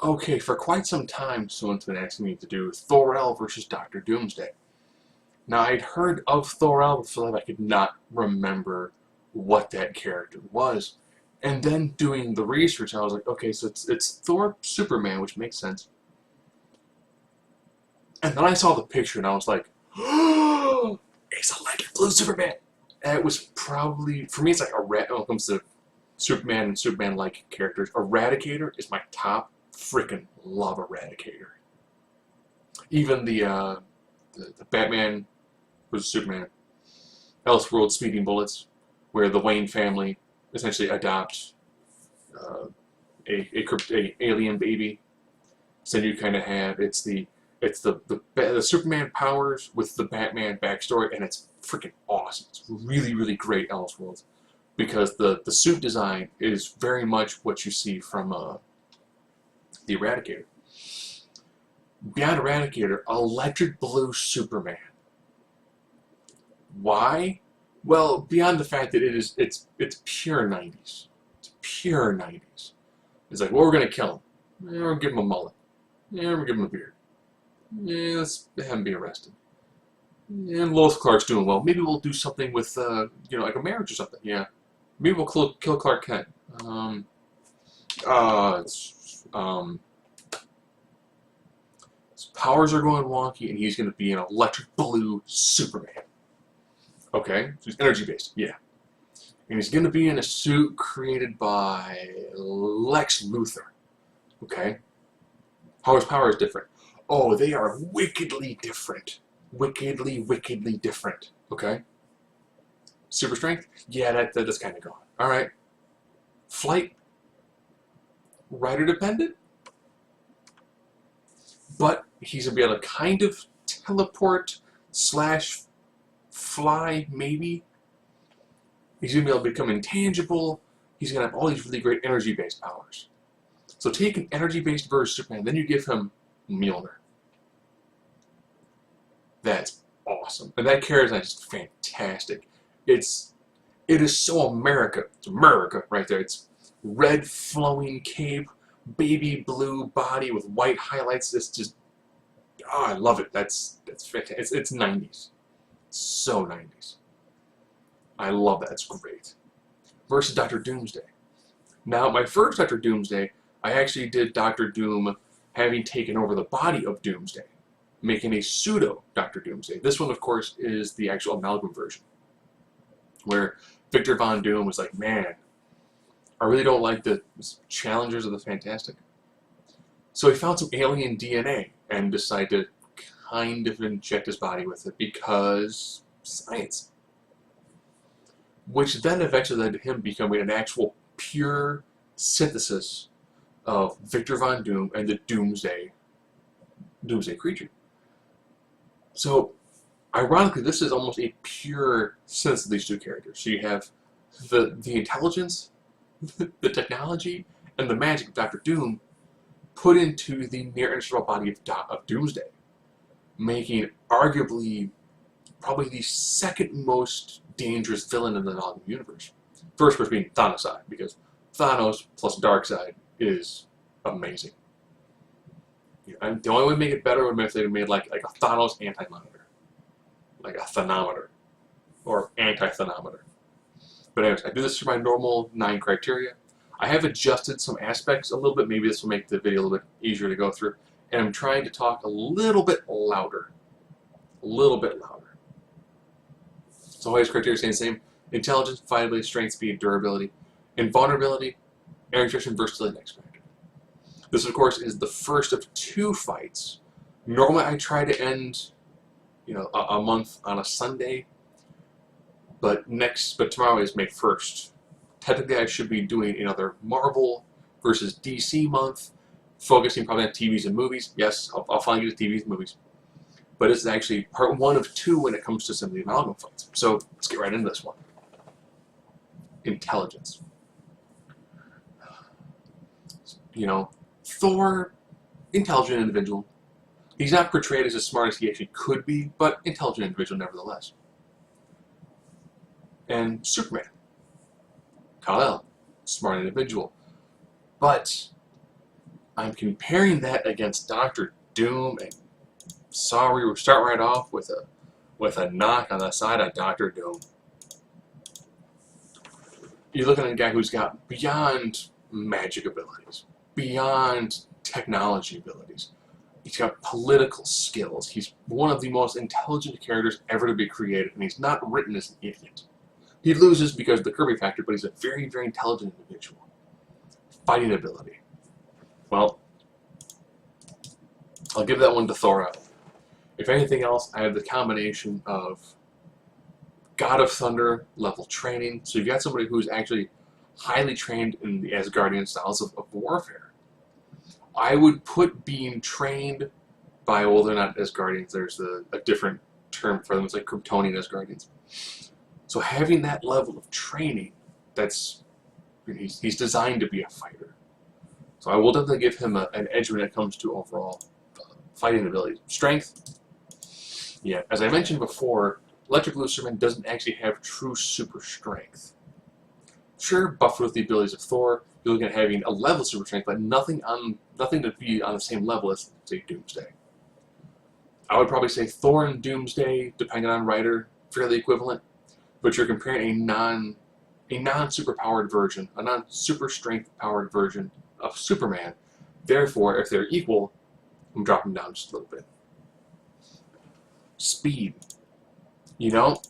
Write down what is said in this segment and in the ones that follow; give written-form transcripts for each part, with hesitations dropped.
Okay, for quite some time, someone's been asking me to do Thor-El versus Doctor Doomsday. Now, I'd heard of Thor-El, but for that I could not remember what that character was. And then doing the research, I was like, okay, so it's Thor Superman, which makes sense. And then I saw the picture, and I was like, oh, it's electric blue Superman. And it was probably, for me, it's like when it comes to Superman and Superman-like characters, Eradicator is my top freaking love Eradicator. Even the Batman versus Superman, Elseworld Speeding Bullets, where the Wayne family essentially adopts uh, a alien baby. So you kind of have the Superman powers with the Batman backstory, and it's freaking awesome. It's really really great Elseworlds because the suit design is very much what you see from the Eradicator. Beyond Eradicator, Electric Blue Superman. Why? Well, beyond the fact that it's pure 90s. It's pure 90s. It's like, well, we're gonna kill him. Yeah, we're gonna give him a mullet. Yeah, we're gonna give him a beard. Yeah, let's have him be arrested. Yeah, and Lois Clark's doing well. Maybe we'll do something with like a marriage or something. Yeah. Maybe we'll kill Clark Kent. It's, his powers are going wonky, and he's going to be an electric blue Superman. Okay, so he's energy based, yeah. And he's going to be in a suit created by Lex Luthor. Okay, how his power is different. Oh, they are wickedly different. Wickedly, wickedly different. Okay. Super strength? Yeah, that's kind of gone. All right. Flight? Rider dependent? But he's going to be able to kind of teleport slash fly, maybe. He's going to be able to become intangible. He's going to have all these really great energy-based powers. So take an energy-based version of Superman, then you give him Mjolnir. That's awesome. And that character is just fantastic. It is so America. It's America right there. It's red flowing cape, baby blue body with white highlights. It's just, oh, I love it. That's fantastic. It's 90s. So 90s. I love that. It's great. Versus Doctor Doomsday. Now, my first Doctor Doomsday, I actually did Doctor Doom having taken over the body of Doomsday, making a pseudo Doctor Doomsday. This one, of course, is the actual Amalgam version, where Victor Von Doom was like, man, I really don't like the challengers of the Fantastic. So he found some alien DNA and decided to kind of inject his body with it because science. Which then eventually led to him becoming an actual pure synthesis of Victor Von Doom and the Doomsday creature. So, ironically, this is almost a pure synthesis of these two characters. So you have the intelligence, the technology, and the magic of Doctor Doom put into the near-indestructible body of Doomsday, making arguably probably the second most dangerous villain in the Amalgam universe. First, of course, being Thanos, because Thanos plus Darkseid is amazing. And the only way to make it better would be if they made like a Thanos anti-monitor, like a Thanometer, or anti-Thanometer. But anyways, I do this for my normal 9 criteria. I have adjusted some aspects a little bit. Maybe this will make the video a little bit easier to go through. And I'm trying to talk a little bit louder. A little bit louder. So all these criteria stay the same. Intelligence, fighting strength, speed, durability. Invulnerability, air nutrition, versatility, and X factor. This, of course, is the first of 2 fights. Normally, I try to end, a month on a Sunday. But tomorrow is May 1st. Technically, I should be doing another Marvel versus DC month, focusing probably on TVs and movies. Yes, I'll finally get to TVs and movies. But it's actually part 1 of 2 when it comes to some of the Amalgam fights. So let's get right into this one. Intelligence. Thor, intelligent individual. He's not portrayed as smart as he actually could be, but intelligent individual nevertheless. And Superman. Kal-El, smart individual. But I'm comparing that against Doctor Doom, and sorry, we'll start right off with a knock on the side of Doctor Doom. You're looking at a guy who's got beyond magic abilities, beyond technology abilities. He's got political skills. He's one of the most intelligent characters ever to be created, and he's not written as an idiot. He loses because of the Kirby factor, but he's a very, very intelligent individual. Fighting ability. Well, I'll give that one to Thor. If anything else, I have the combination of God of Thunder level training. So you've got somebody who's actually highly trained in the Asgardian styles of warfare. I would put being trained by, well, they're not Asgardians, there's a different term for them, it's like Kryptonian Asgardians. So having that level of training, he's designed to be a fighter. So I will definitely give him an edge when it comes to overall fighting abilities. Strength, yeah, as I mentioned before, Electric Blue Superman doesn't actually have true super strength. Sure, buffered with the abilities of Thor, you're looking at having a level of super strength, but nothing to be on the same level as, say, Doomsday. I would probably say Thor and Doomsday, depending on writer, fairly equivalent, but you're comparing a non-super powered version, a non-super strength powered version of Superman. Therefore, if they're equal, I'm dropping down just a little bit. Speed. You know,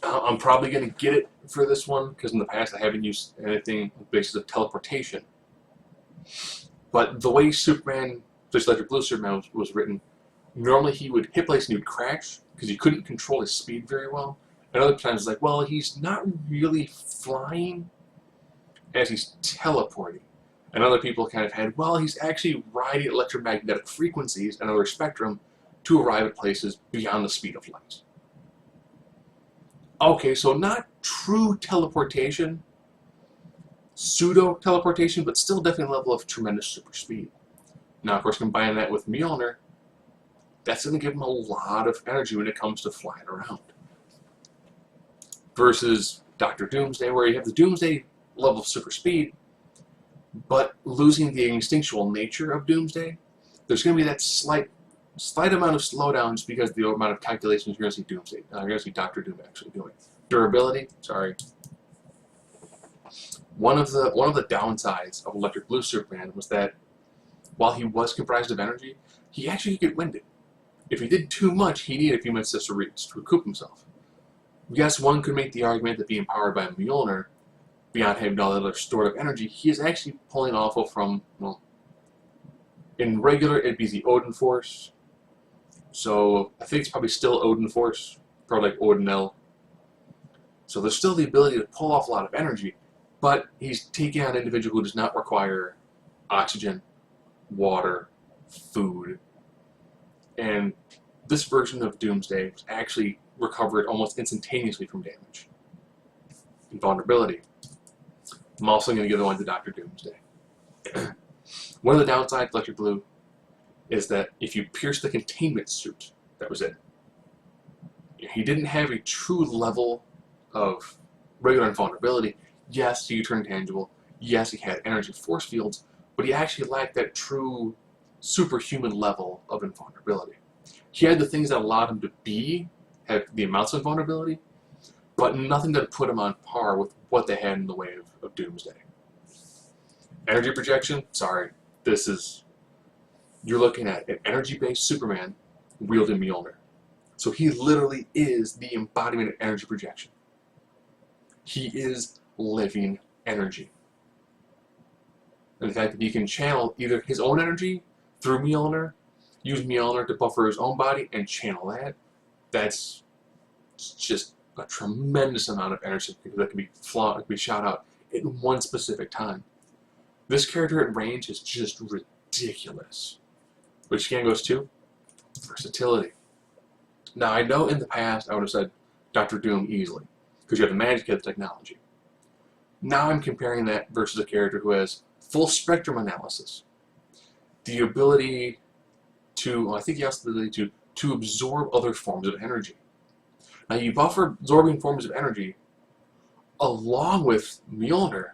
I'm probably going to get it for this one, because in the past I haven't used anything on the basis of teleportation. But the way Superman, especially Electric Blue Superman, was written, normally he would hit place and he would crash, because he couldn't control his speed very well. And other times it's like, well, he's not really flying as he's teleporting. And other people kind of had, well, he's actually riding electromagnetic frequencies and other spectrum to arrive at places beyond the speed of light. Okay, so not true teleportation, pseudo-teleportation, but still definitely a level of tremendous super speed. Now, of course, combining that with Mjolnir, that's going to give him a lot of energy when it comes to flying around. Versus Dr. Doomsday, where you have the Doomsday level of super speed, but losing the instinctual nature of Doomsday, there's going to be that slight amount of slowdown just because of the amount of calculations you're going to see Doomsday. You're going to see Dr. Doom actually doing. Durability, sorry. One of the downsides of Electric Blue Superman was that while he was comprised of energy, he actually could get winded. If he did too much, he needed a few minutes to recoup himself. Yes, one could make the argument that being powered by Mjolnir, beyond having all that other stored up energy, he is actually pulling off from, well, in regular it'd be the Odin Force. So I think it's probably still Odin Force, probably like Odinel. So there's still the ability to pull off a lot of energy, but he's taking on an individual who does not require oxygen, water, food. And this version of Doomsday was actually recovered almost instantaneously from damage. Invulnerability. I'm also going to give the one to Dr. Doomsday. One of the downsides of Electric Blue is that if you pierce the containment suit, that was it. He didn't have a true level of regular invulnerability. Yes, he turned tangible. Yes, he had energy force fields, but he actually lacked that true superhuman level of invulnerability. He had the things that allowed him to have the amounts of vulnerability, but nothing that put him on par with what they had in the way of Doomsday. Energy projection, sorry, you're looking at an energy-based Superman wielding Mjolnir. So he literally is the embodiment of energy projection. He is living energy. And the fact that he can channel either his own energy through Mjolnir, use Mjolnir to buffer his own body, and channel that's just a tremendous amount of energy that can be shot out in one specific time. This character at range is just ridiculous. Which again goes to versatility. Now, I know in the past I would have said Dr. Doom easily, because you have the magic, you have the technology. Now I'm comparing that versus a character who has full spectrum analysis, the ability to, well, I think he has the ability to absorb other forms of energy. Now you buffer absorbing forms of energy along with Mjolnir,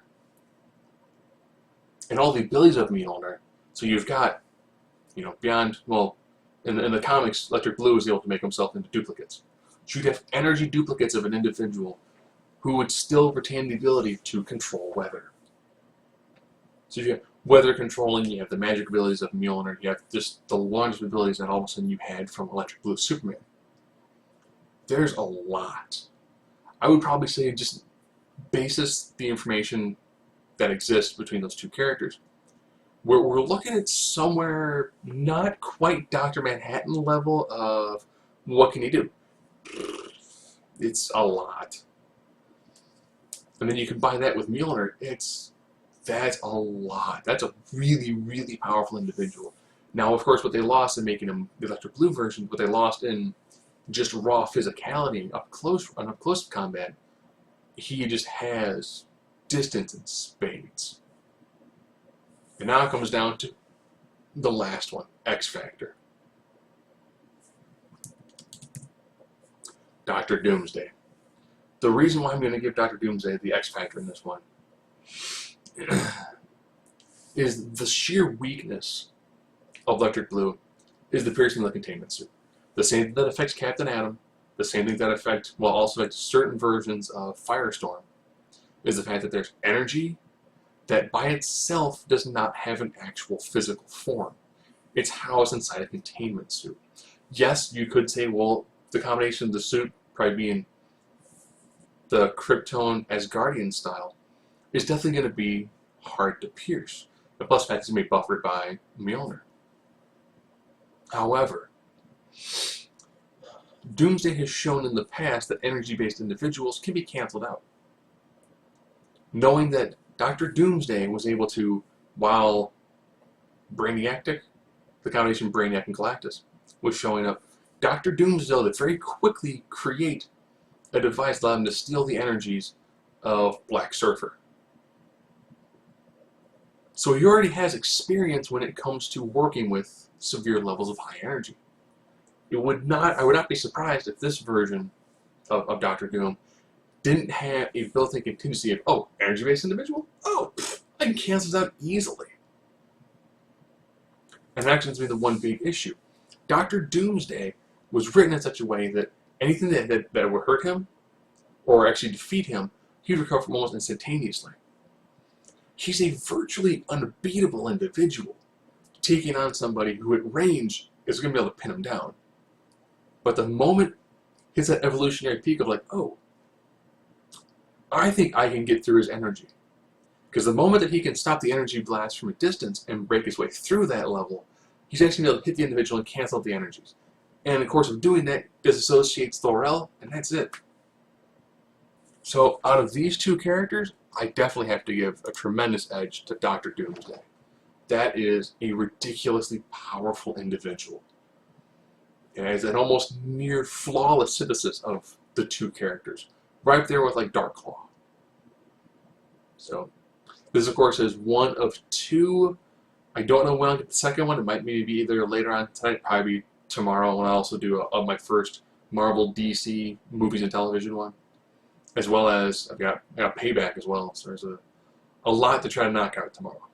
and all the abilities of Mjolnir. So you've got, you know, beyond, well, in the comics, Electric Blue is able to make himself into duplicates. So you'd have energy duplicates of an individual who would still retain the ability to control weather. So you have weather controlling, you have the magic abilities of Mjolnir, you have just the largest abilities that all of a sudden you had from Electric Blue Superman. There's a lot. I would probably say just basis the information that exists between those two characters. We're looking at somewhere not quite Dr. Manhattan level of what can he do. It's a lot. And then you combine that with Mjolnir, that's a lot. That's a really, really powerful individual. Now, of course, what they lost in making him the Electric Blue version, what they lost in just raw physicality up close combat, he just has distance in spades. And now it comes down to the last one, X Factor. Dr. Doomsday. The reason why I'm going to give Dr. Doomsday the X Factor in this one is the sheer weakness of Electric Blue is the piercing of the containment suit. The same thing that affects Captain Atom, the same thing that also affects certain versions of Firestorm, is the fact that there's energy that by itself does not have an actual physical form. It's housed inside a containment suit. Yes, you could say, well, the combination of the suit probably being the Krypton Asgardian style is definitely going to be hard to pierce. The plus fact is going to be buffered by Mjolnir. However, Doomsday has shown in the past that energy-based individuals can be canceled out. Knowing that Dr. Doomsday was able to, while Brainiac, the combination Brainiac and Galactus, was showing up, Dr. Doomsday would very quickly create a device that allowed him to steal the energies of Black Surfer. So he already has experience when it comes to working with severe levels of high energy. I would not be surprised if this version of Dr. Doom didn't have a built-in contingency of, oh, energy-based individual? Oh, I can cancel that easily. And that tends to be the one big issue. Dr. Doomsday was written in such a way that anything that would hurt him, or actually defeat him, he'd recover from almost instantaneously. He's a virtually unbeatable individual, taking on somebody who at range is going to be able to pin him down. But the moment hits that evolutionary peak of like, oh, I think I can get through his energy. Because the moment that he can stop the energy blast from a distance and break his way through that level, he's actually going to be able to hit the individual and cancel out the energies. And in the course of doing that, disassociates Thor-El, and that's it. So out of these two characters, I definitely have to give a tremendous edge to Dr. Doomsday. That is a ridiculously powerful individual. It has an almost near flawless synthesis of the two characters. Right there with like Darkclaw. So this of course is one of two. I don't know when I'll get the second one. It might maybe be either later on tonight, probably tomorrow, when I also do my first Marvel DC movies and television one. As well as I've got Payback as well. So there's a lot to try to knock out tomorrow.